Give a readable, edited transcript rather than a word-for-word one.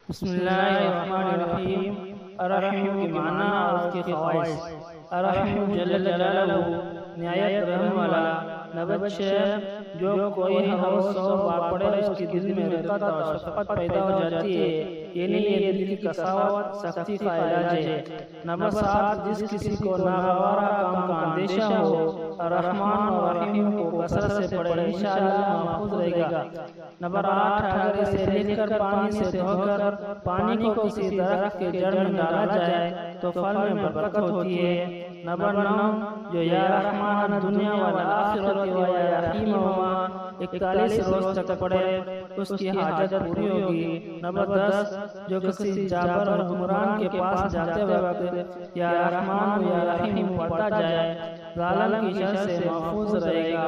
بسم اللہ الرحمن الرحیم۔ الرحیم کی معنی اور اس کی خواص۔ الرحیم جل جلالہ نہایت رحم والا، نبچ جو کوئی حوث و پڑے اس کے دل میں رقت اور شفقت پیدا ہو جاتی ہے، یعنی یہ دل کی قساوت سختی کا علاج ہے۔ نمبر 7، جس کسی کو ناگوارہ کام کا اندیشہ ہو، رحمان اور رحیم کو کثرت سے پڑھے، انشاءاللہ محفوظ رہے گا۔ نمبر 8، اگر اسے لکھ کر پانی سے دھو کر پانی کو کسی درخت کے جڑ میں ڈالا جائے تو پھل میں برکت ہوتی ہے۔ نمبر 9، جو یا رحمان دنیا والآخرت و یا رحیم ہوا 41 روز تک پڑھے اس کی حاجت پوری ہوگی۔ نمبر 10، جو کسی جابر اور حکمران کے پاس جاتے وقت یا رحمان و یا رحیم پڑھتا جائے، ظالم کی شر سے محفوظ رہے گا۔